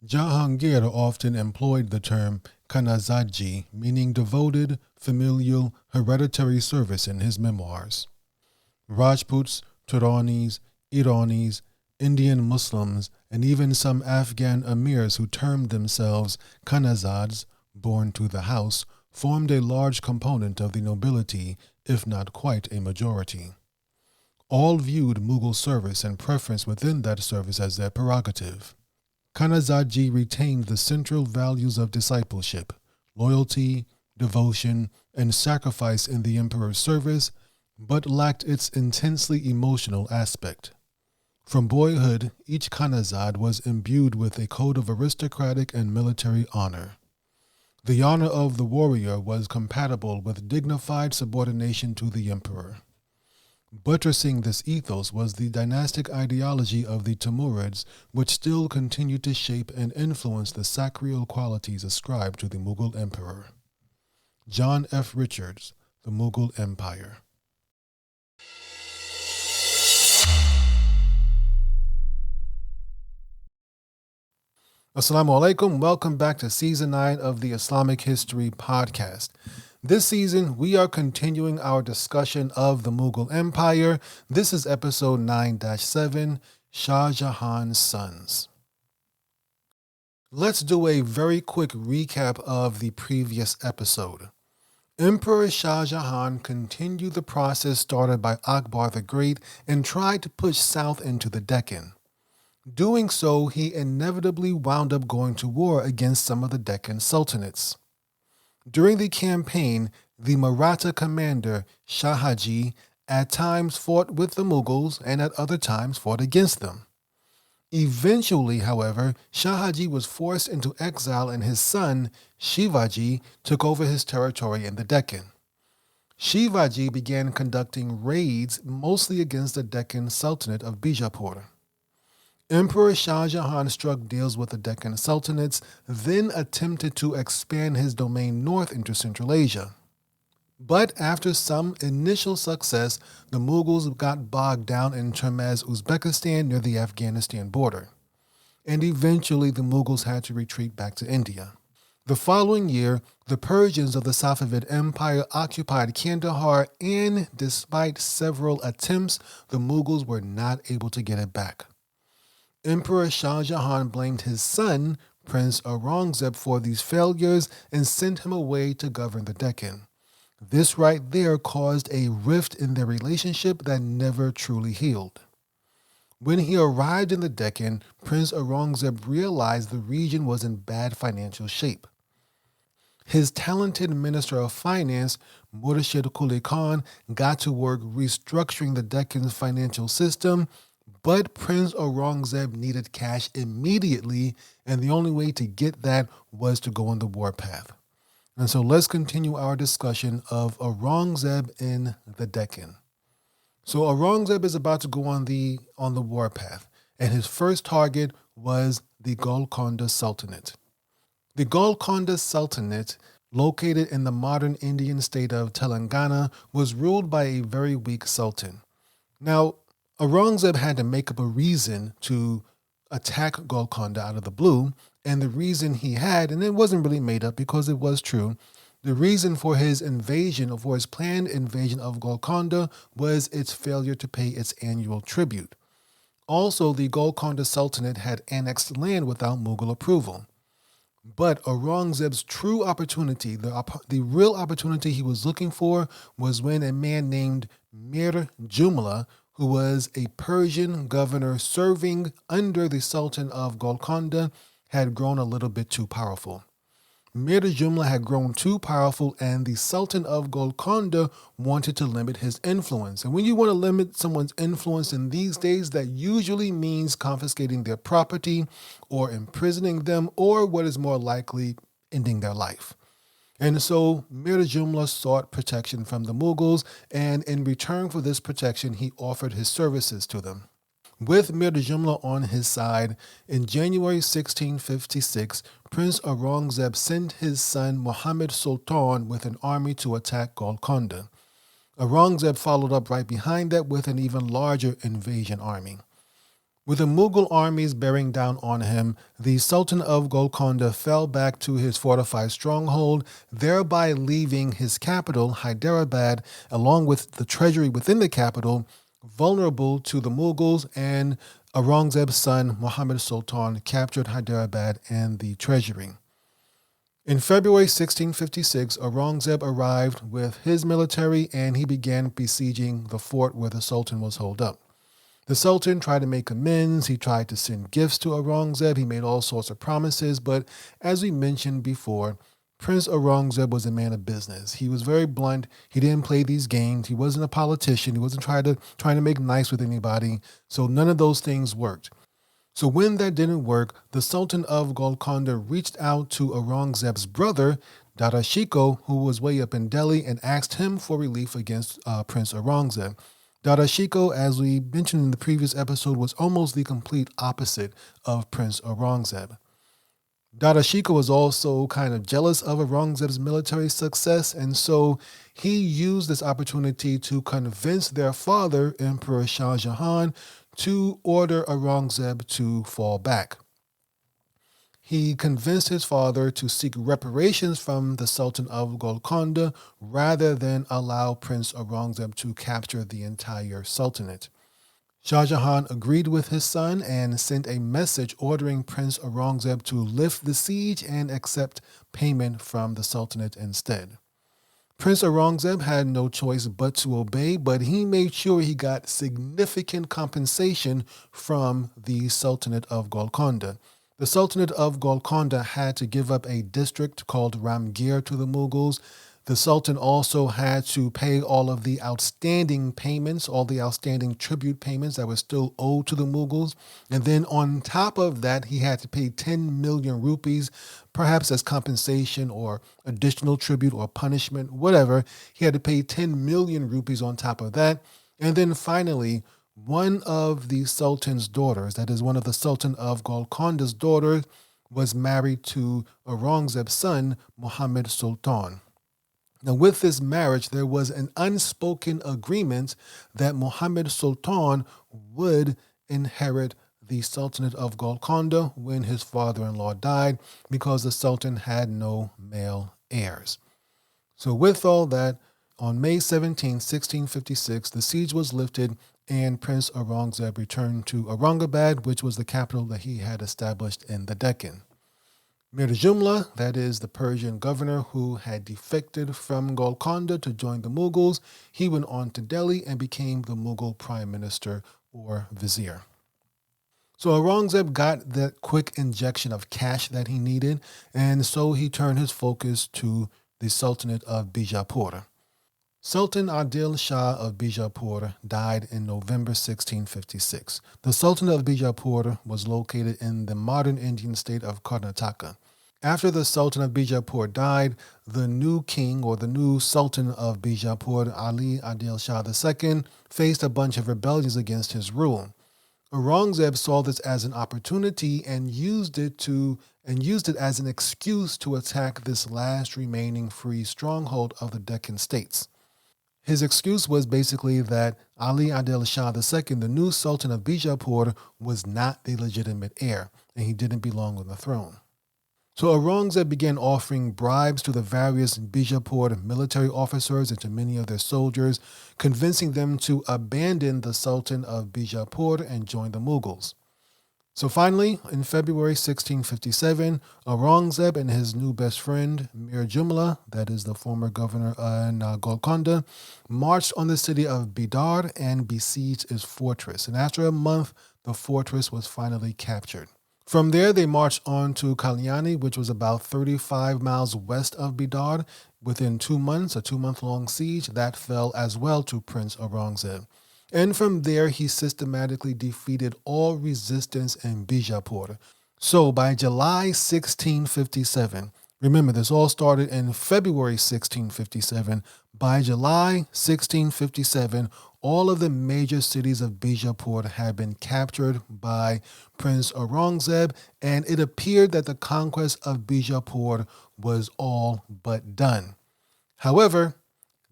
Jahangir often employed the term Kanazaji, meaning devoted, familial, hereditary service in his memoirs. Rajputs, Turanis, Iranis, Indian Muslims, and even some Afghan emirs who termed themselves Kanazads, born to the house, formed a large component of the nobility, if not quite a majority. All viewed Mughal service and preference within that service as their prerogative. Kanazaji retained the central values of discipleship, loyalty, devotion, and sacrifice in the emperor's service, but lacked its intensely emotional aspect. From boyhood, each Khanazad was imbued with a code of aristocratic and military honor. The honor of the warrior was compatible with dignified subordination to the emperor. Buttressing this ethos was the dynastic ideology of the Timurids, which still continued to shape and influence the sacral qualities ascribed to the Mughal emperor. John F. Richards, The Mughal Empire. Assalamu alaikum. Welcome back to Season 9 of the Islamic History Podcast. This season, we are continuing our discussion of the Mughal Empire. This is episode 9-7, Shah Jahan's Sons. Let's do a very quick recap of the previous episode. Emperor Shah Jahan continued the process started by Akbar the Great and tried to push south into the Deccan. Doing so, he inevitably wound up going to war against some of the Deccan sultanates. During the campaign, the Maratha commander Shivaji at times fought with the Mughals and at other times fought against them. Eventually, however, Shivaji was forced into exile and his son, Shivaji, took over his territory in the Deccan. Shivaji began conducting raids mostly against the Deccan Sultanate of Bijapur. Emperor Shah Jahan struck deals with the Deccan sultanates, then attempted to expand his domain north into Central Asia. But after some initial success, the Mughals got bogged down in Termez, Uzbekistan near the Afghanistan border. And eventually the Mughals had to retreat back to India. The following year, the Persians of the Safavid Empire occupied Kandahar, and despite several attempts, the Mughals were not able to get it back. Emperor Shah Jahan blamed his son, Prince Aurangzeb, for these failures and sent him away to govern the Deccan. This right there caused a rift in their relationship that never truly healed. When he arrived in the Deccan, Prince Aurangzeb realized the region was in bad financial shape. His talented Minister of Finance, Murshid Quli Khan, got to work restructuring the Deccan's financial system, but Prince Aurangzeb needed cash immediately, and the only way to get that was to go on the warpath. And so let's continue our discussion of Aurangzeb in the Deccan. So Aurangzeb is about to go on the warpath, and his first target was the Golconda Sultanate. The Golconda Sultanate, located in the modern Indian state of Telangana, was ruled by a very weak sultan. Now, Aurangzeb had to make up a reason to attack Golconda out of the blue, and the reason he had, and it wasn't really made up because it was true, the reason for his invasion, or for his planned invasion of Golconda, was its failure to pay its annual tribute. Also, the Golconda Sultanate had annexed land without Mughal approval. But Aurangzeb's true opportunity, the real opportunity he was looking for, was when a man named Mir Jumla, who was a Persian governor serving under the Sultan of Golconda, had grown a little bit too powerful. Mir Jumla had grown too powerful, and the Sultan of Golconda wanted to limit his influence. And when you want to limit someone's influence in these days, that usually means confiscating their property or imprisoning them, or what is more likely, ending their life. And so Mir Jumla sought protection from the Mughals, and in return for this protection, he offered his services to them. With Mir Jumla on his side, in January 1656, Prince Aurangzeb sent his son Muhammad Sultan with an army to attack Golconda. Aurangzeb followed up right behind that with an even larger invasion army. With the Mughal armies bearing down on him, the Sultan of Golconda fell back to his fortified stronghold, thereby leaving his capital, Hyderabad, along with the treasury within the capital, vulnerable to the Mughals, and Aurangzeb's son, Muhammad Sultan, captured Hyderabad and the treasury. In February 1656, Aurangzeb arrived with his military and he began besieging the fort where the Sultan was holed up. The Sultan tried to make amends. He tried to send gifts to Aurangzeb. He made all sorts of promises. But as we mentioned before, Prince Aurangzeb was a man of business. He was very blunt. He didn't play these games. He wasn't a politician. He wasn't trying to make nice with anybody. So none of those things worked. So when that didn't work, the Sultan of Golconda reached out to Aurangzeb's brother, Dara Shikoh, who was way up in Delhi, and asked him for relief against Prince Aurangzeb. Dara Shikoh, as we mentioned in the previous episode, was almost the complete opposite of Prince Aurangzeb. Dara Shikoh was also kind of jealous of Aurangzeb's military success, and so he used this opportunity to convince their father, Emperor Shah Jahan, to order Aurangzeb to fall back. He convinced his father to seek reparations from the Sultan of Golconda rather than allow Prince Aurangzeb to capture the entire Sultanate. Shah Jahan agreed with his son and sent a message ordering Prince Aurangzeb to lift the siege and accept payment from the Sultanate instead. Prince Aurangzeb had no choice but to obey, but he made sure he got significant compensation from the Sultanate of Golconda. The Sultanate of Golconda had to give up a district called Ramgir to the Mughals. The Sultan also had to pay all of the outstanding payments, all the outstanding tribute payments that were still owed to the Mughals. And then on top of that, he had to pay 10 million rupees, perhaps as compensation or additional tribute or punishment, whatever. He had to pay 10 million rupees on top of that. And then finally, one of the Sultan's daughters, that is one of the Sultan of Golconda's daughters, was married to Aurangzeb's son, Muhammad Sultan. Now, with this marriage, there was an unspoken agreement that Muhammad Sultan would inherit the Sultanate of Golconda when his father-in-law died because the Sultan had no male heirs. So with all that, on May 17, 1656, the siege was lifted and Prince Aurangzeb returned to Aurangabad, which was the capital that he had established in the Deccan. Mir Jumla, that is the Persian governor who had defected from Golconda to join the Mughals, he went on to Delhi and became the Mughal prime minister or vizier. So Aurangzeb got that quick injection of cash that he needed, and so he turned his focus to the Sultanate of Bijapur. Sultan Adil Shah of Bijapur died in November 1656. The Sultanate of Bijapur was located in the modern Indian state of Karnataka. After the Sultan of Bijapur died, the new king or the new Sultan of Bijapur, Ali Adil Shah II, faced a bunch of rebellions against his rule. Aurangzeb saw this as an opportunity and used it as an excuse to attack this last remaining free stronghold of the Deccan states. His excuse was basically that Ali Adil Shah II, the new Sultan of Bijapur, was not the legitimate heir, and he didn't belong on the throne. So Aurangzeb began offering bribes to the various Bijapur military officers and to many of their soldiers, convincing them to abandon the Sultan of Bijapur and join the Mughals. So finally, in February 1657, Aurangzeb and his new best friend, Mir Jumla, that is the former governor in Golconda, marched on the city of Bidar and besieged its fortress. And after a month, the fortress was finally captured. From there, they marched on to Kalyani, which was about 35 miles west of Bidar. Within 2 months, a 2-month-long siege, that fell as well to Prince Aurangzeb. And from there, he systematically defeated all resistance in Bijapur. So by July 1657, remember this all started in February 1657, by July 1657, all of the major cities of Bijapur had been captured by Prince Aurangzeb, and it appeared that the conquest of Bijapur was all but done. However,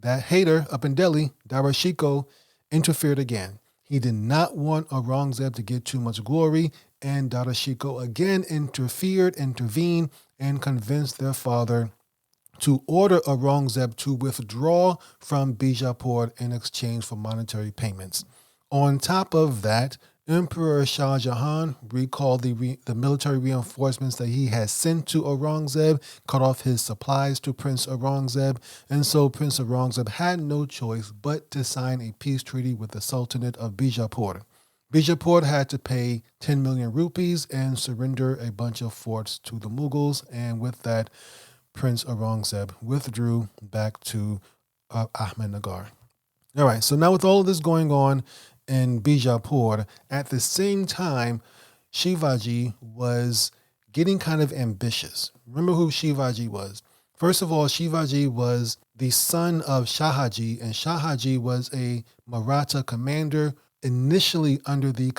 that hater up in Delhi, Dara Shikoh, interfered again. He did not want Aurangzeb to get too much glory, and Dara Shikoh again intervened, and convinced their father to order Aurangzeb to withdraw from Bijapur in exchange for monetary payments. On top of that, Emperor Shah Jahan recalled the military reinforcements that he had sent to Aurangzeb, cut off his supplies to Prince Aurangzeb, and so Prince Aurangzeb had no choice but to sign a peace treaty with the Sultanate of Bijapur. Bijapur had to pay 10 million rupees and surrender a bunch of forts to the Mughals, and with that, Prince Aurangzeb withdrew back to Ahmednagar. All right, so now with all of this going on in Bijapur, at the same time, Shivaji was getting kind of ambitious. Remember who Shivaji was. First of all, Shivaji was the son of Shahaji, and Shahaji was a Maratha commander initially under the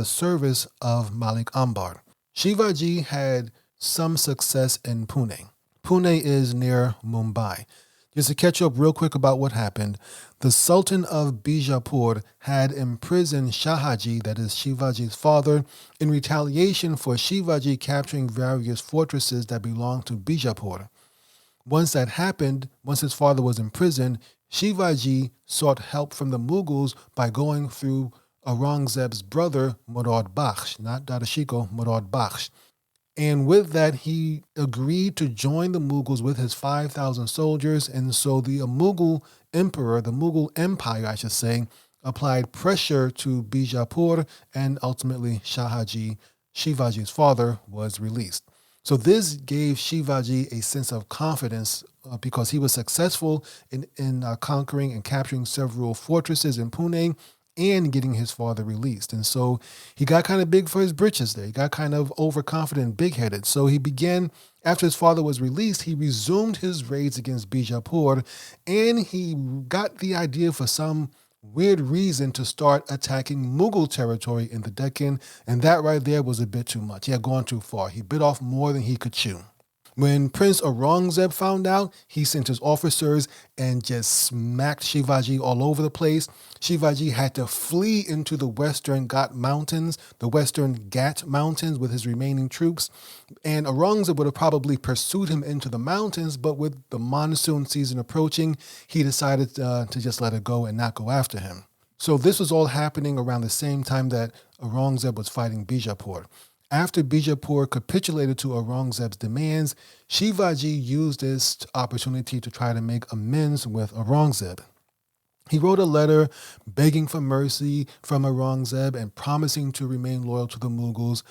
service of Malik Ambar. Shivaji had some success in Pune. Pune is near Mumbai. Just to catch up real quick about what happened, the Sultan of Bijapur had imprisoned Shahaji, that is Shivaji's father, in retaliation for Shivaji capturing various fortresses that belonged to Bijapur. Once that happened, once his father was imprisoned, Shivaji sought help from the Mughals by going through Aurangzeb's brother, Murad Bakhsh, not Dara Shikoh, Murad Bakhsh. And with that, he agreed to join the Mughals with his 5,000 soldiers. And so the Mughal emperor, the Mughal empire, I should say, applied pressure to Bijapur, and ultimately Shahaji, Shivaji's father, was released. So this gave Shivaji a sense of confidence because he was successful in conquering and capturing several fortresses in Pune and getting his father released. And so he got kind of big for his britches there. He got kind of overconfident and big-headed. So he began, after his father was released, he resumed his raids against Bijapur, and he got the idea for some weird reason to start attacking Mughal territory in the Deccan, and that right there was a bit too much. He had gone too far. He bit off more than he could chew. When Prince Aurangzeb found out, he sent his officers and just smacked Shivaji all over the place. Shivaji had to flee into the Western Ghat Mountains, with his remaining troops. And Aurangzeb would have probably pursued him into the mountains, but with the monsoon season approaching, he decided to just let it go and not go after him. So this was all happening around the same time that Aurangzeb was fighting Bijapur. After Bijapur capitulated to Aurangzeb's demands, Shivaji used this opportunity to try to make amends with Aurangzeb. He wrote a letter begging for mercy from Aurangzeb and promising to remain loyal to the Mughals.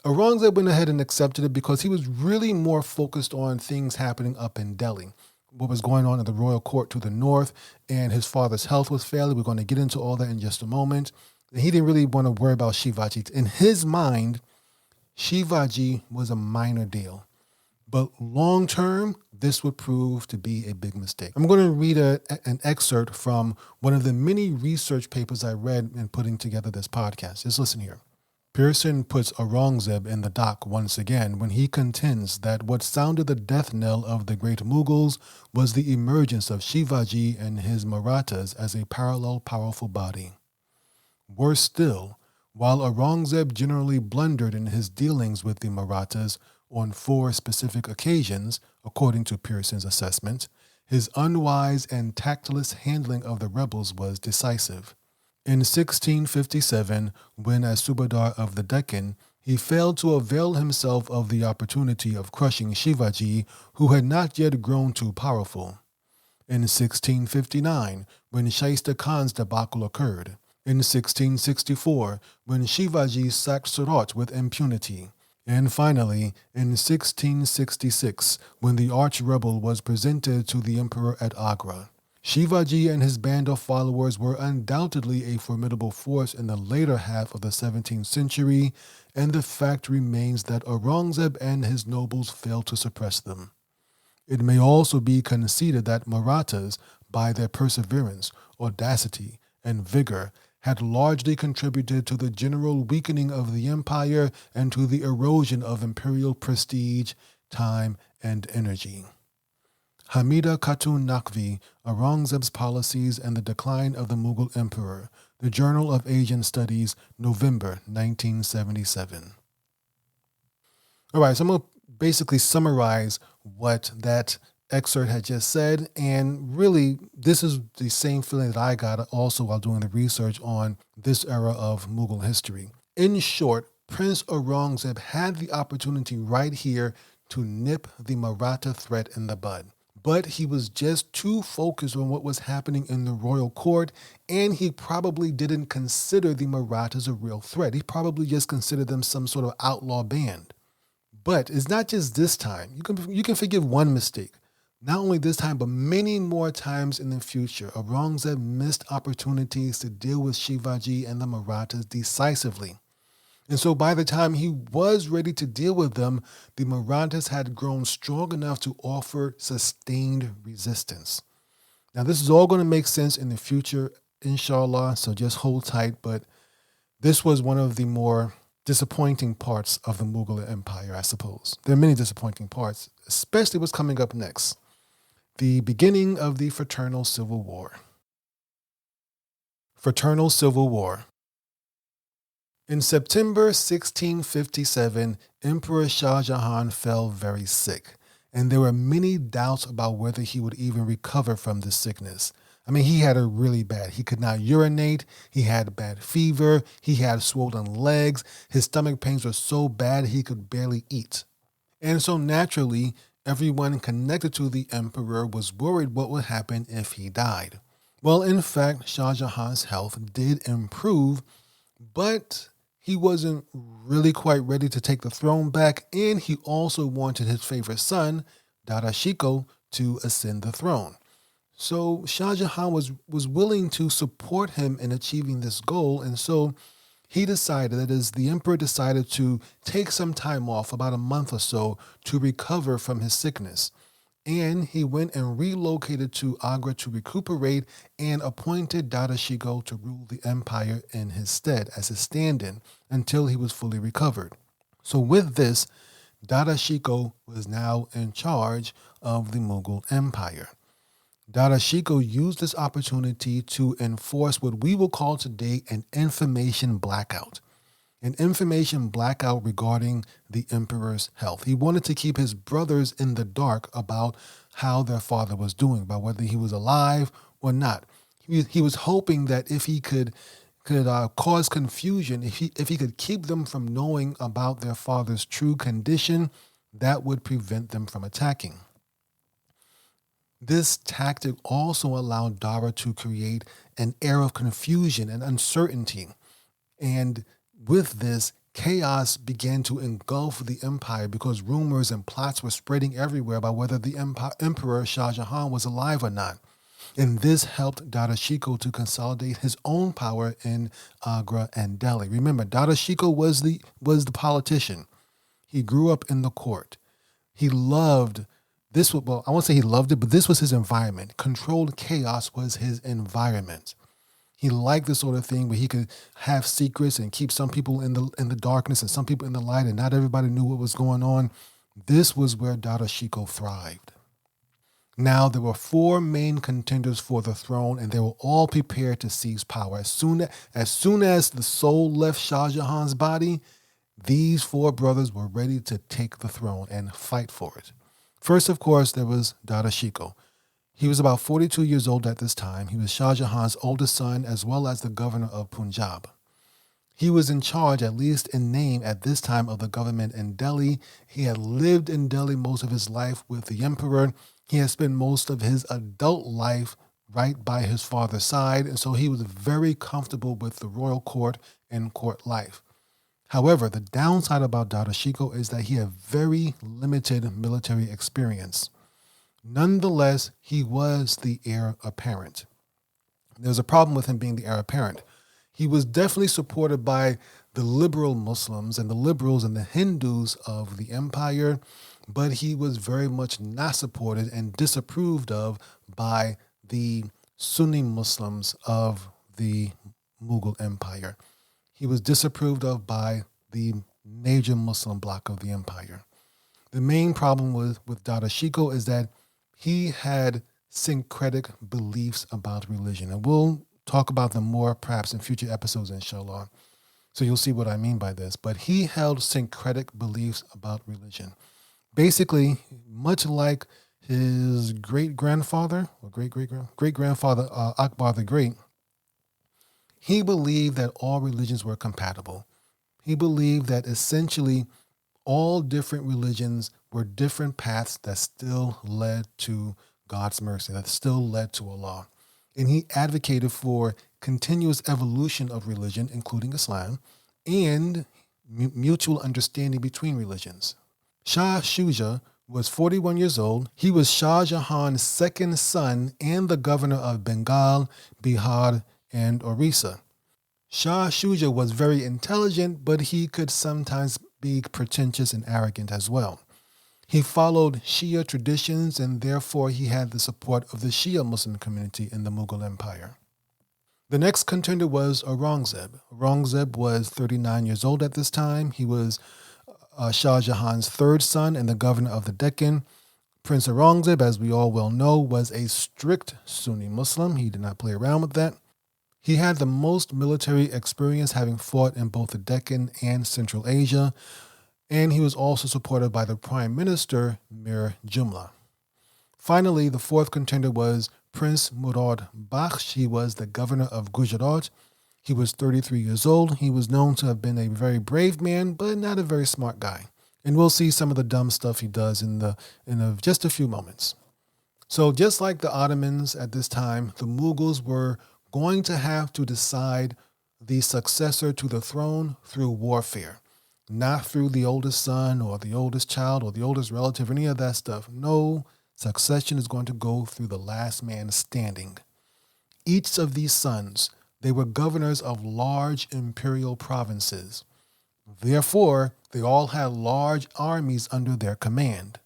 Aurangzeb went ahead and accepted it because he was really more focused on things happening up in Delhi, what was going on in the royal court to the north, and his father's health was failing. We're going to get into all that in just a moment. And he didn't really want to worry about Shivaji. In his mind, Shivaji was a minor deal, but long term, this would prove to be a big mistake. I'm going to read an excerpt from one of the many research papers I read in putting together this podcast. Just listen here. Pearson puts Aurangzeb in the dock once again when he contends that what sounded the death knell of the great Mughals was the emergence of Shivaji and his Marathas as a parallel powerful body. Worse still, while Aurangzeb generally blundered in his dealings with the Marathas on 4 specific occasions, according to Pearson's assessment, his unwise and tactless handling of the rebels was decisive. In 1657, when as Subadar of the Deccan, he failed to avail himself of the opportunity of crushing Shivaji, who had not yet grown too powerful. In 1659, when Shaista Khan's debacle occurred. In 1664, when Shivaji sacked Surat with impunity. And finally, in 1666, when the arch-rebel was presented to the emperor at Agra. Shivaji and his band of followers were undoubtedly a formidable force in the later half of the 17th century, and the fact remains that Aurangzeb and his nobles failed to suppress them. It may also be conceded that Marathas, by their perseverance, audacity, and vigor, had largely contributed to the general weakening of the empire and to the erosion of imperial prestige, time, and energy. Hamida Khatun Naqvi, Aurangzeb's Policies and the Decline of the Mughal Emperor, The Journal of Asian Studies, November 1977. All right, so I'm going to basically summarize what that excerpt had just said. And really, this is the same feeling that I got also while doing the research on this era of Mughal history. In short, Prince Aurangzeb had the opportunity right here to nip the Maratha threat in the bud. But he was just too focused on what was happening in the royal court, and he probably didn't consider the Marathas a real threat. He probably just considered them some sort of outlaw band. But it's not just this time. You can forgive one mistake. Not only this time, but many more times in the future, Aurangzeb missed opportunities to deal with Shivaji and the Marathas decisively. And so by the time he was ready to deal with them, the Marathas had grown strong enough to offer sustained resistance. Now, this is all going to make sense in the future, inshallah, so just hold tight. But this was one of the more disappointing parts of the Mughal Empire, I suppose. There are many disappointing parts, especially what's coming up next. The beginning of the Fraternal Civil War. Fraternal Civil War. In September 1657, Emperor Shah Jahan fell very sick, and there were many doubts about whether he would even recover from this sickness. I mean, he had it really bad. He could not urinate. He had bad fever. He had swollen legs. His stomach pains were so bad he could barely eat. And so naturally, everyone connected to the emperor was worried what would happen if he died. Well, in fact, Shah Jahan's health did improve, but he wasn't really quite ready to take the throne back, and he also wanted his favorite son, Dara Shikoh, to ascend the throne. So Shah Jahan was willing to support him in achieving this goal, and so he decided, that is, the emperor decided to take some time off, about a month or so, to recover from his sickness. And he went and relocated to Agra to recuperate and appointed Dara Shikoh to rule the empire in his stead as his stand-in until he was fully recovered. So with this, Dara Shikoh was now in charge of the Mughal Empire. Dara Shikoh used this opportunity to enforce what we will call today an information blackout. An information blackout regarding the emperor's health. He wanted to keep his brothers in the dark about how their father was doing, about whether he was alive or not. He was hoping that if he could cause confusion, if he could keep them from knowing about their father's true condition, that would prevent them from attacking. This tactic also allowed Dara to create an air of confusion and uncertainty. And with this, chaos began to engulf the empire because rumors and plots were spreading everywhere about whether the Emperor Shah Jahan was alive or not. And this helped Dara Shikoh to consolidate his own power in Agra and Delhi. Remember, Dara Shikoh was the politician. He grew up in the court. He loved this. Well, I won't say he loved it, but this was his environment. Controlled chaos was his environment. He liked this sort of thing where he could have secrets and keep some people in the darkness and some people in the light, and not everybody knew what was going on. This was where Dara Shikoh thrived. Now, there were four main contenders for the throne, and they were all prepared to seize power. As soon as the soul left Shah Jahan's body, these four brothers were ready to take the throne and fight for it. First, of course, there was Dara Shikoh. He was about 42 years old at this time. He was Shah Jahan's oldest son, as well as the governor of Punjab. He was in charge, at least in name, at this time of the government in Delhi. He had lived in Delhi most of his life with the emperor. He had spent most of his adult life right by his father's side, and so he was very comfortable with the royal court and court life. However, the downside about Dara Shikoh is that he had very limited military experience. Nonetheless, he was the heir apparent. There's a problem with him being the heir apparent. He was definitely supported by the liberal Muslims and the liberals and the Hindus of the empire, but he was very much not supported and disapproved of by the Sunni Muslims of the Mughal Empire. He was disapproved of by the major Muslim bloc of the empire. The main problem with Dara Shikoh is that he had syncretic beliefs about religion. And we'll talk about them more perhaps in future episodes, inshallah. So you'll see what I mean by this. But he held syncretic beliefs about religion. Basically, much like his great grandfather or great grandfather Akbar the Great, he believed that all religions were compatible. He believed that essentially all different religions were different paths that still led to God's mercy, that still led to Allah. And he advocated for continuous evolution of religion, including Islam, and mutual understanding between religions. Shah Shuja was 41 years old. He was Shah Jahan's second son and the governor of Bengal, Bihar, and Orissa. Shah Shuja was very intelligent, but he could sometimes be pretentious and arrogant as well. He followed Shia traditions, and therefore he had the support of the Shia Muslim community in the Mughal Empire. The next contender was Aurangzeb. Aurangzeb was 39 years old at this time. He was Shah Jahan's third son and the governor of the Deccan. Prince Aurangzeb, as we all well know, was a strict Sunni Muslim. He did not play around with that. He had the most military experience, having fought in both the Deccan and Central Asia, and he was also supported by the Prime Minister, Mir Jumla. Finally, the fourth contender was Prince Murad Bakhsh. He was the governor of Gujarat. He was 33 years old. He was known to have been a very brave man, but not a very smart guy. And we'll see some of the dumb stuff he does in just a few moments. So just like the Ottomans at this time, the Mughals were going to have to decide the successor to the throne through warfare, not through the oldest son or the oldest child or the oldest relative, any of that stuff. No, succession is going to go through the last man standing. Each of these sons, they were governors of large imperial provinces. Therefore, they all had large armies under their command.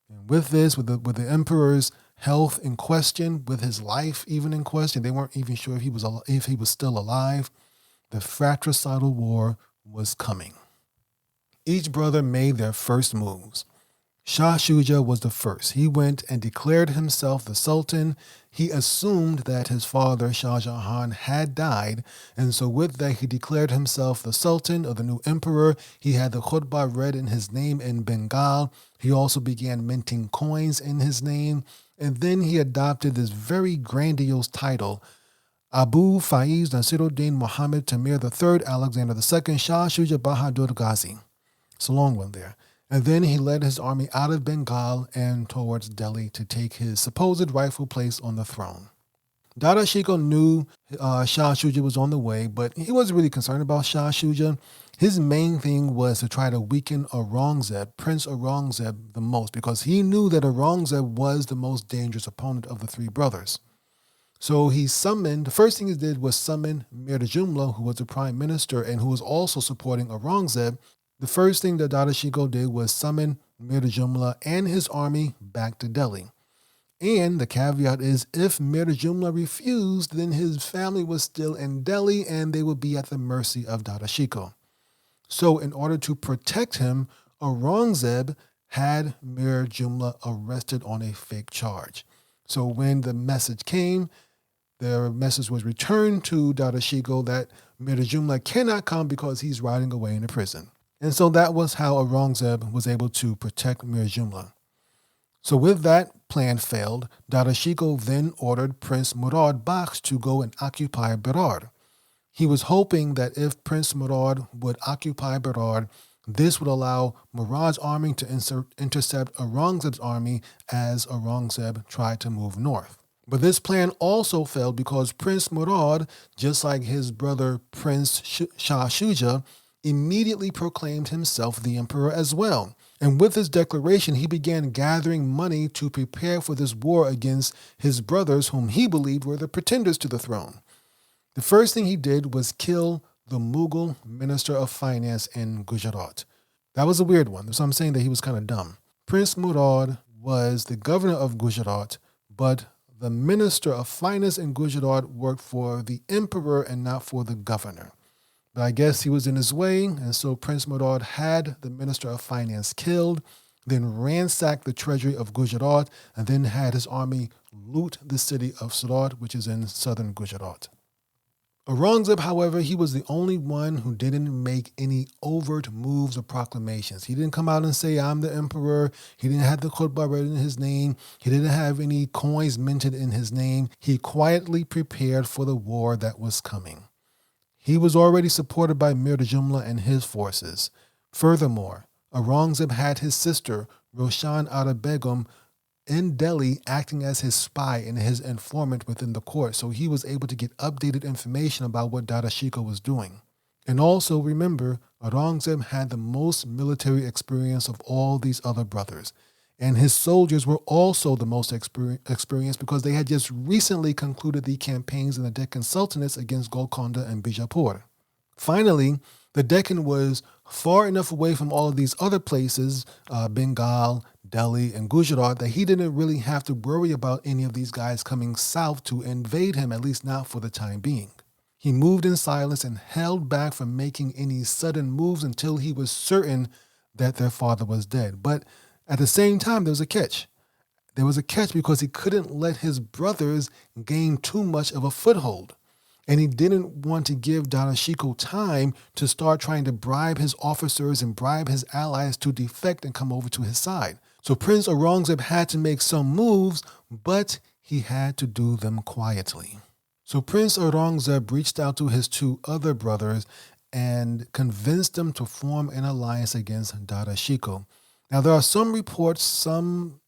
And with this, with the emperor's health in question, with his life even in question, they weren't even sure if he was still alive. The fratricidal war was coming. Each brother made their first moves. Shah Shuja was the first. He went and declared himself the Sultan. He assumed that his father, Shah Jahan, had died, and so with that he declared himself the Sultan or the new emperor. He had the khutbah read in his name in Bengal. He also began minting coins in his name, and then he adopted this very grandiose title, Abu Faiz Nasiruddin Muhammad Tamir III Alexander II Shah Shuja Bahadur Ghazi. It's a long one there. And then he led his army out of Bengal and towards Delhi to take his supposed rightful place on the throne. Dara Shikoh knew Shah Shuja was on the way, but he wasn't really concerned about Shah Shuja. His main thing was to try to weaken Aurangzeb, Prince Aurangzeb, the most, because he knew that Aurangzeb was the most dangerous opponent of the three brothers. So the first thing he did was summon Mir Jumla, who was the prime minister and who was also supporting Aurangzeb. The first thing that Dara Shikoh did was summon Mir Jumla and his army back to Delhi. And the caveat is, if Mir Jumla refused, then his family was still in Delhi and they would be at the mercy of Dara Shikoh. So in order to protect him, Aurangzeb had Mir Jumla arrested on a fake charge. So when the message came, the message was returned to Dara Shikoh that Mir Jumla cannot come because he's riding away in a prison. And so that was how Aurangzeb was able to protect Mir Jumla. So with that plan failed, Dara Shikoh then ordered Prince Murad Bakhsh to go and occupy Berar. He was hoping that if Prince Murad would occupy Berar, this would allow Murad's army to intercept Aurangzeb's army as Aurangzeb tried to move north. But this plan also failed because Prince Murad, just like his brother Prince Shah Shuja, immediately proclaimed himself the emperor as well. And with his declaration, he began gathering money to prepare for this war against his brothers, whom he believed were the pretenders to the throne. The first thing he did was kill the Mughal Minister of Finance in Gujarat. That was a weird one. So I'm saying that he was kind of dumb. Prince Murad was the governor of Gujarat, but the Minister of Finance in Gujarat worked for the emperor and not for the governor. But I guess he was in his way, and so Prince Murad had the Minister of Finance killed. then ransacked the treasury of Gujarat, and then had his army loot the city of Surat, which is in southern Gujarat. Aurangzeb, however, he was the only one who didn't make any overt moves or proclamations. He didn't come out and say, I'm the emperor. He didn't have the khutbah read in his name. He didn't have any coins minted in his name. He quietly prepared for the war that was coming. He was already supported by Mir Jumla and his forces. Furthermore, Aurangzeb had his sister, Roshan Ara Begum, in Delhi acting as his spy and his informant within the court, so he was able to get updated information about what Dara Shikoh was doing. And also remember, Aurangzeb had the most military experience of all these other brothers, and his soldiers were also the most experienced because they had just recently concluded the campaigns in the Deccan Sultanates against Golconda and Bijapur. Finally, the Deccan was far enough away from all of these other places, Bengal, Delhi, and Gujarat, that he didn't really have to worry about any of these guys coming south to invade him, at least not for the time being. He moved in silence and held back from making any sudden moves until he was certain that their father was dead. But at the same time, there was a catch. There was a catch because he couldn't let his brothers gain too much of a foothold. And he didn't want to give Dara Shikoh time to start trying to bribe his officers and bribe his allies to defect and come over to his side. So Prince Aurangzeb had to make some moves, but he had to do them quietly. So Prince Aurangzeb reached out to his two other brothers and convinced them to form an alliance against Dara Shikoh. Now, there are some reports, some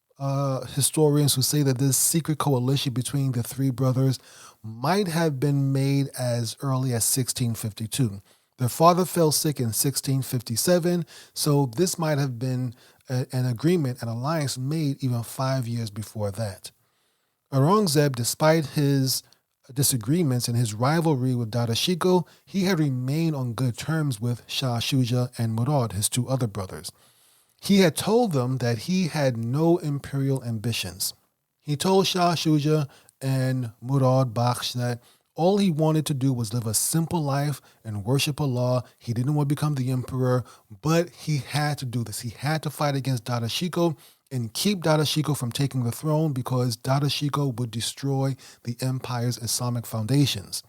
historians who say that this secret coalition between the three brothers might have been made as early as 1652. Their father fell sick in 1657, so this might have been an agreement, an alliance made even 5 years before that. Aurangzeb, despite his disagreements and his rivalry with Dara Shikoh, he had remained on good terms with Shah Shuja and Murad, his two other brothers. He had told them that he had no imperial ambitions. He told Shah Shuja and Murad Bakhsh that all he wanted to do was live a simple life and worship Allah. He didn't want to become the emperor, but he had to do this. He had to fight against Dara Shikoh and keep Dara Shikoh from taking the throne because Dara Shikoh would destroy the empire's Islamic foundations.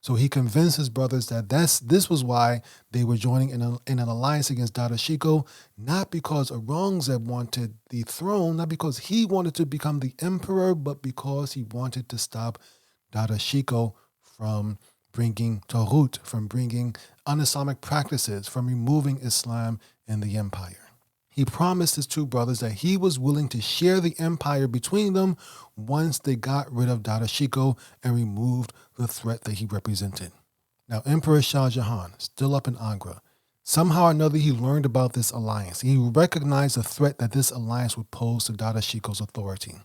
So he convinced his brothers that this was why they were joining in an alliance against Dara Shikoh, not because Aurangzeb wanted the throne, not because he wanted to become the emperor, but because he wanted to stop Dara Shikoh from bringing Taghut, from bringing un-Islamic practices, from removing Islam in the empire. He promised his two brothers that he was willing to share the empire between them once they got rid of Dara Shikoh and removed the threat that he represented. Now, Emperor Shah Jahan, still up in Agra, somehow or another he learned about this alliance. He recognized the threat that this alliance would pose to Dara Shikoh's authority.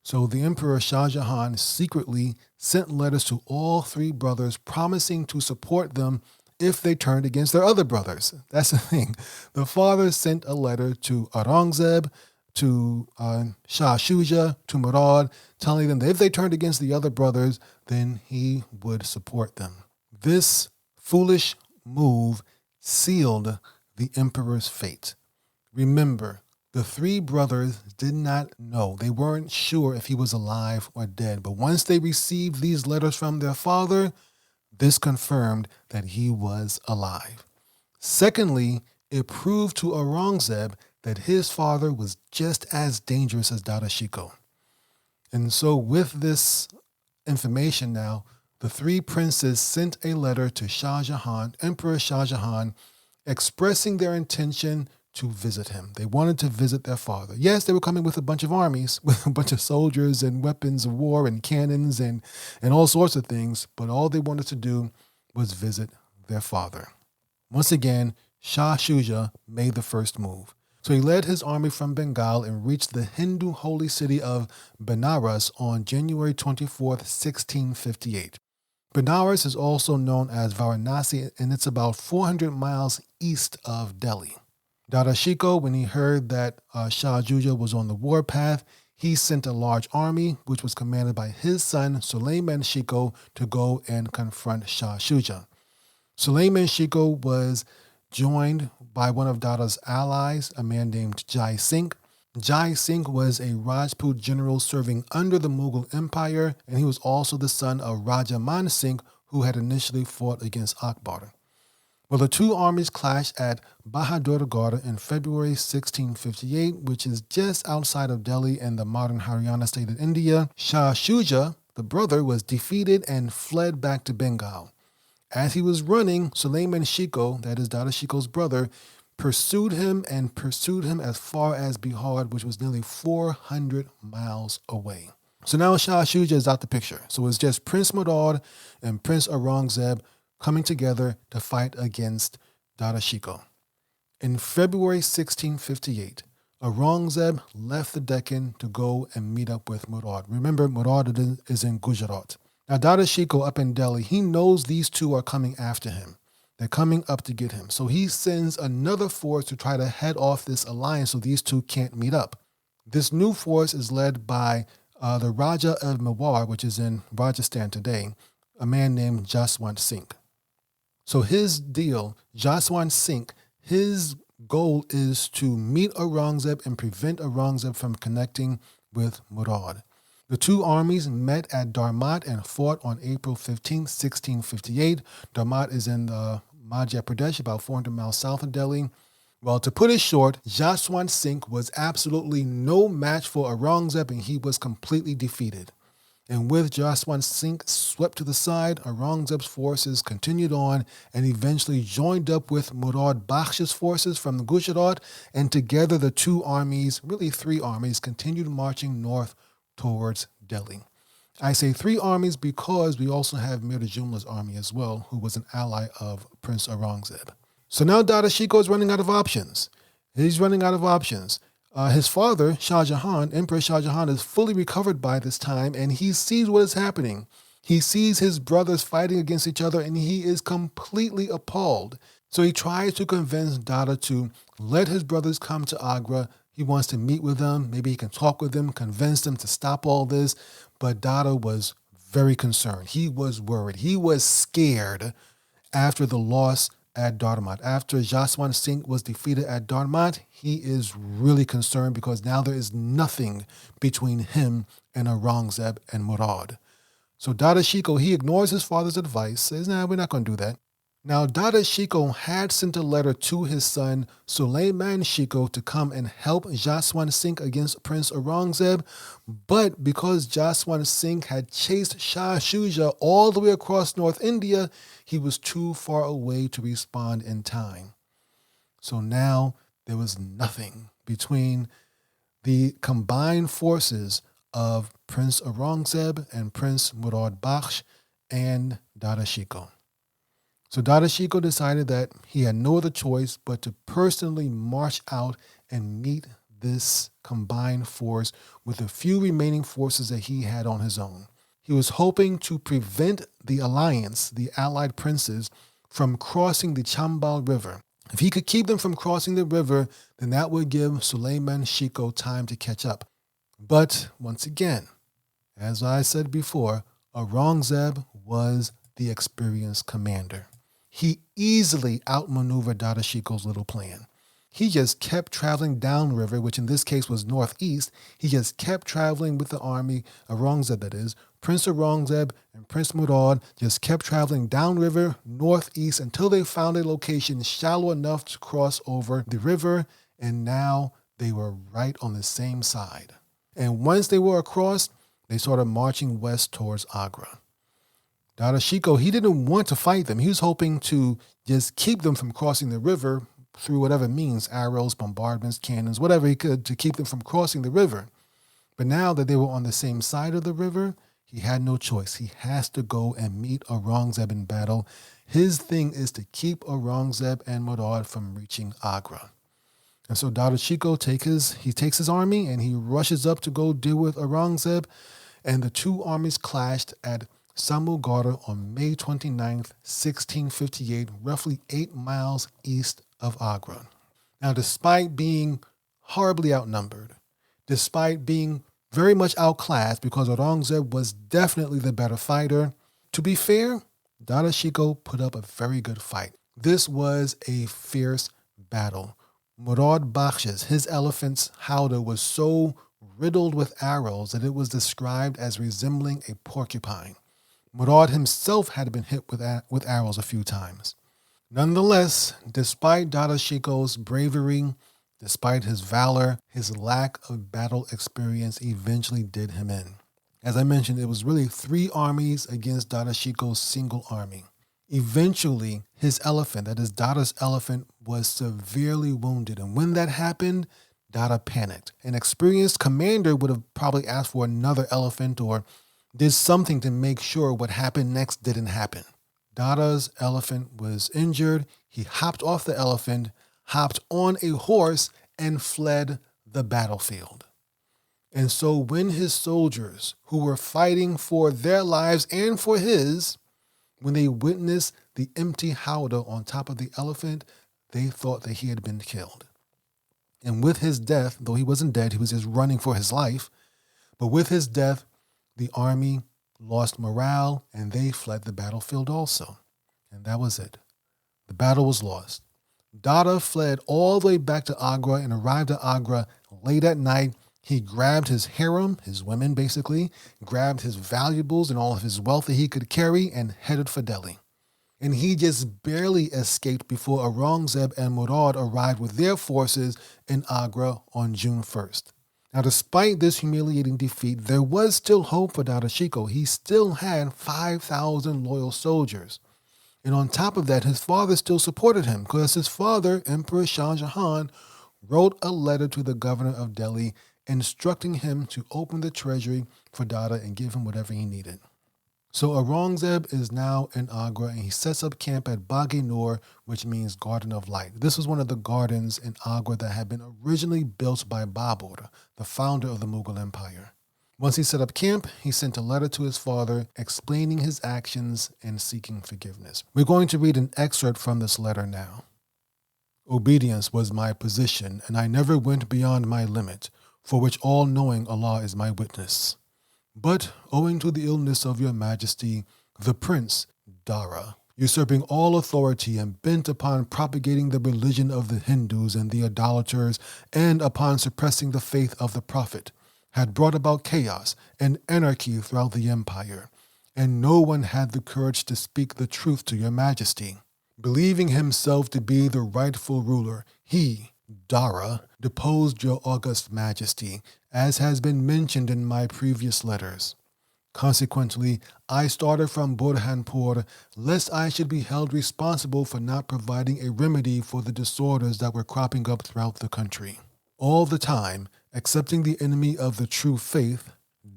So the Emperor Shah Jahan secretly sent letters to all three brothers promising to support them if they turned against their other brothers. That's the thing. The father sent a letter to Aurangzeb, to Shah Shuja, to Murad, telling them that if they turned against the other brothers, then he would support them. This foolish move sealed the emperor's fate. Remember, the three brothers did not know. They weren't sure if he was alive or dead. But once they received these letters from their father, this confirmed that he was alive. Secondly, it proved to Aurangzeb that his father was just as dangerous as Dara Shikoh. And so with this information now, the three princes sent a letter to Shah Jahan, Emperor Shah Jahan, expressing their intention to visit him. They wanted to visit their father. Yes, they were coming with a bunch of armies, with a bunch of soldiers and weapons of war and cannons and all sorts of things, but all they wanted to do was visit their father. Once again, Shah Shuja made the first move. So he led his army from Bengal and reached the Hindu holy city of Benares on January 24th, 1658. Benares is also known as Varanasi, and it's about 400 miles east of Delhi. Dara Shikoh, when he heard that Shah Shuja was on the warpath, he sent a large army, which was commanded by his son, Suleiman Shikoh, to go and confront Shah Shuja. Suleiman Shikoh was joined by one of Dada's allies, a man named Jai Singh. Jai Singh was a Rajput general serving under the Mughal Empire, and he was also the son of Raja Man Singh, who had initially fought against Akbar. Well, the two armies clashed at Bahadurgarh in February 1658, which is just outside of Delhi in the modern Haryana state of India. Shah Shuja, the brother, was defeated and fled back to Bengal. As he was running, Suleiman Shikoh, that is Dara Shikoh's brother, pursued him as far as Bihar, which was nearly 400 miles away. So now Shah Shuja is out the picture. So it's just Prince Murad and Prince Aurangzeb coming together to fight against Dara Shikoh. In February 1658, Aurangzeb left the Deccan to go and meet up with Murad. Remember, Murad is in Gujarat. Now, Dara Shikoh up in Delhi, he knows these two are coming after him. They're coming up to get him. So he sends another force to try to head off this alliance so these two can't meet up. This new force is led by the Raja of Mewar, which is in Rajasthan today, a man named Jaswant Singh. So his deal, Jaswant Singh, his goal is to meet Aurangzeb and prevent Aurangzeb from connecting with Murad. The two armies met at Dharmad and fought on April 15, 1658. Dharmad is in Madhya Pradesh, about 400 miles south of Delhi. Well, to put it short, Jaswant Singh was absolutely no match for Aurangzeb, and he was completely defeated. And with Jaswant Singh swept to the side, Aurangzeb's forces continued on and eventually joined up with Murad Bakhsh's forces from the Gujarat, and together the two armies, really three armies, continued marching north towards Delhi. I say three armies because we also have Mir Jumla's army as well, who was an ally of Prince Aurangzeb. So now Dara Shikoh is running out of options. He's running out of options. His father, Shah Jahan, Emperor Shah Jahan, is fully recovered by this time, and he sees what is happening. He sees his brothers fighting against each other, and he is completely appalled. So he tries to convince Dara to let his brothers come to Agra. He wants to meet with them. Maybe he can talk with them, convince them to stop all this. But Dara was very concerned. He was worried. He was scared after the loss at Dharmad. After Jaswant Singh was defeated at Dharmad, he is really concerned because now there is nothing between him and Aurangzeb and Murad. So Dara Shikoh, he ignores his father's advice, says, nah, we're not going to do that. Now, Dara Shikoh had sent a letter to his son, Suleiman Shikoh, to come and help Jaswant Singh against Prince Aurangzeb, but because Jaswant Singh had chased Shah Shuja all the way across North India, he was too far away to respond in time. So now there was nothing between the combined forces of Prince Aurangzeb and Prince Murad Bakhsh and Dara Shikoh. So Dara Shikoh decided that he had no other choice but to personally march out and meet this combined force with the few remaining forces that he had on his own. He was hoping to prevent the alliance, the allied princes, from crossing the Chambal River. If he could keep them from crossing the river, then that would give Suleiman Shikoh time to catch up. But once again, as I said before, Aurangzeb was the experienced commander. He easily outmaneuvered Dara Shikoh's little plan. He just kept traveling downriver, which in this case was northeast. He just kept traveling with the army, Aurangzeb that is. Prince Aurangzeb and Prince Murad just kept traveling downriver, northeast, until they found a location shallow enough to cross over the river, and now they were right on the same side. And once they were across, they started marching west towards Agra. Dara Shikoh, he didn't want to fight them. He was hoping to just keep them from crossing the river through whatever means, arrows, bombardments, cannons, whatever he could to keep them from crossing the river. But now that they were on the same side of the river, he had no choice. He has to go and meet Aurangzeb in battle. His thing is to keep Aurangzeb and Murad from reaching Agra. And so Dara Shikoh takes his army and he rushes up to go deal with Aurangzeb. And the two armies clashed at Samugarh on May 29th, 1658, roughly 8 miles east of Agra. Now, despite being horribly outnumbered, despite being very much outclassed because Aurangzeb was definitely the better fighter, to be fair, Dara Shikoh put up a very good fight. This was a fierce battle. Murad Bakhsh's, his elephant's howdah was so riddled with arrows that it was described as resembling a porcupine. Murad himself had been hit with arrows a few times. Nonetheless, despite Dara Shikoh's bravery, despite his valor, his lack of battle experience eventually did him in. As I mentioned, it was really 3 armies against Dara Shikoh's single army. Eventually, his elephant, that is Dada's elephant, was severely wounded. And when that happened, Dada panicked. An experienced commander would have probably asked for another elephant or did something to make sure what happened next didn't happen. Dada's elephant was injured. He hopped off the elephant, hopped on a horse, and fled the battlefield. And so when his soldiers, who were fighting for their lives and for his, when they witnessed the empty howdah on top of the elephant, they thought that he had been killed. And with his death, though he wasn't dead, he was just running for his life, but with his death, the army lost morale and they fled the battlefield also. And that was it. The battle was lost. Dada fled all the way back to Agra and arrived at Agra late at night. He grabbed his harem, his women basically, grabbed his valuables and all of his wealth that he could carry and headed for Delhi. And he just barely escaped before Aurangzeb and Murad arrived with their forces in Agra on June 1st. Now, despite this humiliating defeat, there was still hope for Dara Shikoh. He still had 5,000 loyal soldiers. And on top of that, his father still supported him because his father, Emperor Shah Jahan, wrote a letter to the governor of Delhi instructing him to open the treasury for Dada and give him whatever he needed. So Aurangzeb is now in Agra and he sets up camp at Bagh-e-Noor, which means Garden of Light. This was one of the gardens in Agra that had been originally built by Babur, the founder of the Mughal Empire. Once he set up camp, he sent a letter to his father explaining his actions and seeking forgiveness. We're going to read an excerpt from this letter now. Obedience was my position, and I never went beyond my limit, for which all-knowing Allah is my witness. But, owing to the illness of your majesty, the prince, Dara, usurping all authority and bent upon propagating the religion of the Hindus and the idolaters, and upon suppressing the faith of the prophet, had brought about chaos and anarchy throughout the empire, and no one had the courage to speak the truth to your majesty. Believing himself to be the rightful ruler, he, Dara, deposed your august majesty, as has been mentioned in my previous letters. Consequently, I started from Burhanpur, lest I should be held responsible for not providing a remedy for the disorders that were cropping up throughout the country. All the time, accepting the enemy of the true faith,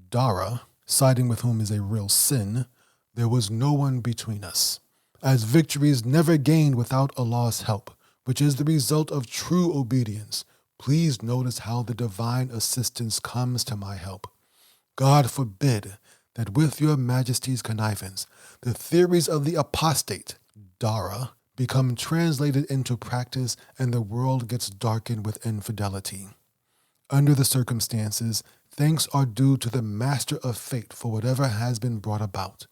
Dara, siding with whom is a real sin, there was no one between us, as victory is never gained without Allah's help, which is the result of true obedience. Please notice how the divine assistance comes to my help. God forbid that with your majesty's connivance, the theories of the apostate, Dara, become translated into practice and the world gets darkened with infidelity. Under the circumstances, thanks are due to the master of fate for whatever has been brought about.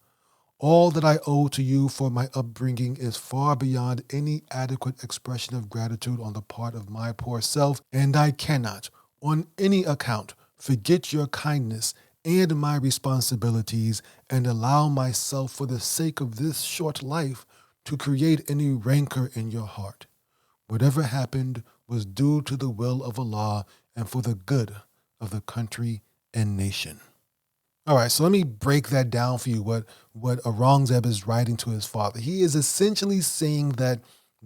All that I owe to you for my upbringing is far beyond any adequate expression of gratitude on the part of my poor self, and I cannot, on any account, forget your kindness and my responsibilities and allow myself, for the sake of this short life, to create any rancor in your heart. Whatever happened was due to the will of Allah and for the good of the country and nation. All right, so let me break that down for you, what Aurangzeb is writing to his father. He is essentially saying that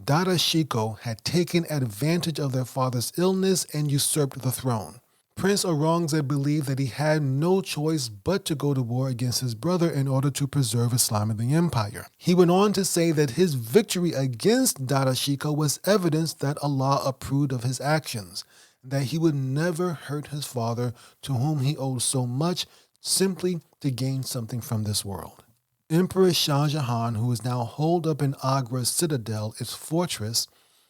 Dara Shikoh had taken advantage of their father's illness and usurped the throne. Prince Aurangzeb believed that he had no choice but to go to war against his brother in order to preserve Islam in the empire. He went on to say that his victory against Dara Shikoh was evidence that Allah approved of his actions, that he would never hurt his father, to whom he owed so much, simply to gain something from this world. Emperor Shah Jahan, who is now holed up in Agra's Citadel, its fortress,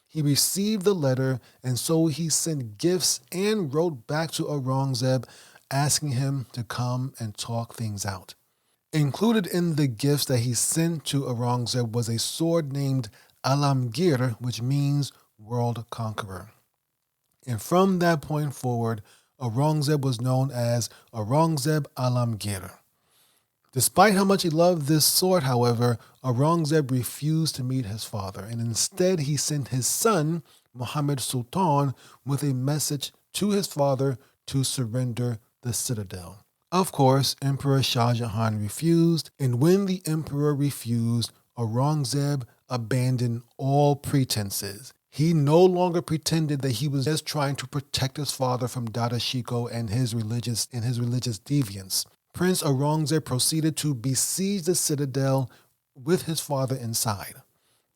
he received the letter, and so he sent gifts and wrote back to Aurangzeb asking him to come and talk things out. Included in the gifts that he sent to Aurangzeb was a sword named Alamgir, which means world conqueror. And from that point forward, Aurangzeb was known as Aurangzeb Alamgir. Despite how much he loved this sword, however, Aurangzeb refused to meet his father, and instead he sent his son, Muhammad Sultan, with a message to his father to surrender the citadel. Of course, Emperor Shah Jahan refused, and when the emperor refused, Aurangzeb abandoned all pretenses. He no longer pretended that he was just trying to protect his father from Dara Shikoh and his religious deviance. Prince Aurangzeb proceeded to besiege the citadel with his father inside.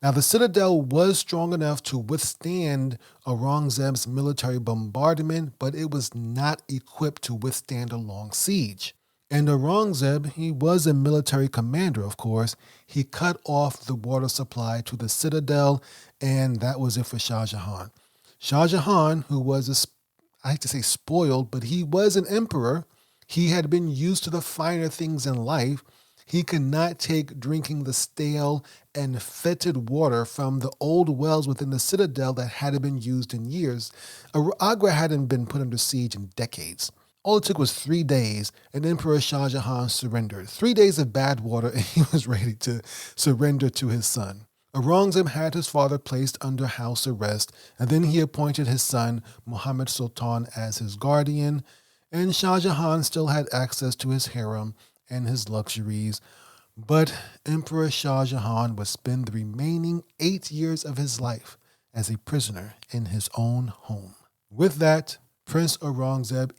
Now, the citadel was strong enough to withstand Aurangzeb's military bombardment, but it was not equipped to withstand a long siege. And Aurangzeb, he was a military commander, of course. He cut off the water supply to the citadel, and that was it for Shah Jahan. Shah Jahan, who was, I hate to say spoiled, but he was an emperor. He had been used to the finer things in life. He could not take drinking the stale and fetid water from the old wells within the citadel that hadn't been used in years. Agra hadn't been put under siege in decades. All it took was 3 days, and Emperor Shah Jahan surrendered. 3 days of bad water, and he was ready to surrender to his son. Aurangzeb had his father placed under house arrest, and then he appointed his son, Muhammad Sultan, as his guardian, and Shah Jahan still had access to his harem and his luxuries, but Emperor Shah Jahan would spend the remaining 8 years of his life as a prisoner in his own home. With that, Prince Aurangzeb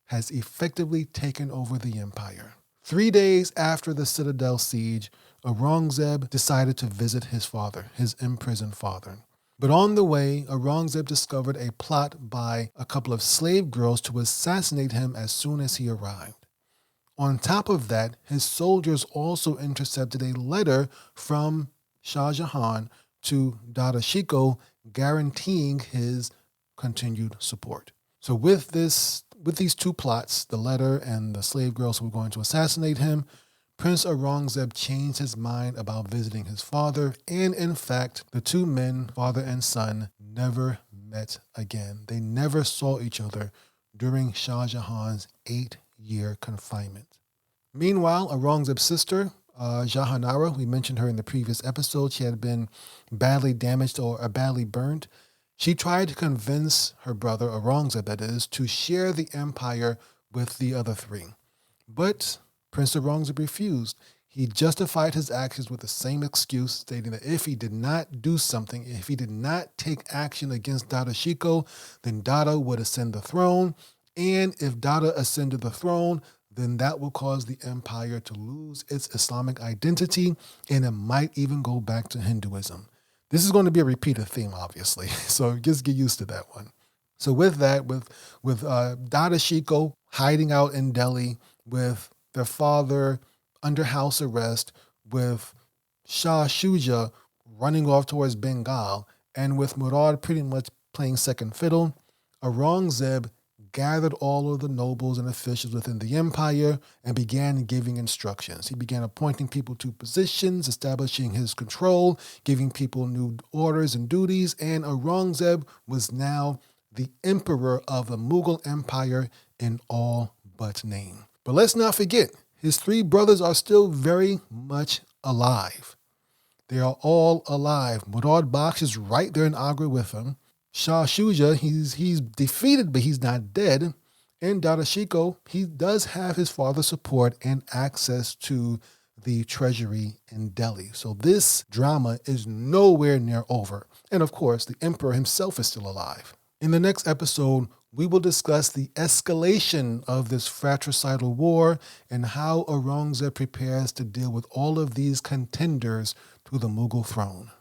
has effectively taken over the empire. 3 days after the citadel siege, Aurangzeb decided to visit his father, his imprisoned father. But on the way, Aurangzeb discovered a plot by a couple of slave girls to assassinate him as soon as he arrived. On top of that, his soldiers also intercepted a letter from Shah Jahan to Dara Shikoh guaranteeing his continued support. So with these two plots, the letter and the slave girls who were going to assassinate him, Prince Aurangzeb changed his mind about visiting his father, and in fact, the two men, father and son, never met again. They never saw each other during Shah Jahan's 8-year confinement. Meanwhile, Aurangzeb's sister, Jahanara, we mentioned her in the previous episode. She had been badly damaged or badly burnt. She tried to convince her brother, Aurangzeb that is, to share the empire with the other three. But Prince Aurangzeb refused. He justified his actions with the same excuse, stating that if he did not do something, if he did not take action against Dara Shikoh, then Dara would ascend the throne. And if Dara ascended the throne, then that will cause the empire to lose its Islamic identity, and it might even go back to Hinduism. This is going to be a repeated theme, obviously, so just get used to that one. So with that, with Dara Shikoh hiding out in Delhi, with their father under house arrest, with Shah Shuja running off towards Bengal, and with Murad pretty much playing second fiddle, Aurangzeb gathered all of the nobles and officials within the empire and began giving instructions. He began appointing people to positions, establishing his control, giving people new orders and duties, and Aurangzeb was now the emperor of the Mughal Empire in all but name. But let's not forget, his 3 brothers are still very much alive. They are all alive. Murad Bakhsh is right there in Agra with him. Shah Shuja, he's defeated, but he's not dead. And Dara Shikoh, he does have his father's support and access to the treasury in Delhi. So this drama is nowhere near over. And of course, the emperor himself is still alive. In the next episode, we will discuss the escalation of this fratricidal war and how Aurangzeb prepares to deal with all of these contenders to the Mughal throne.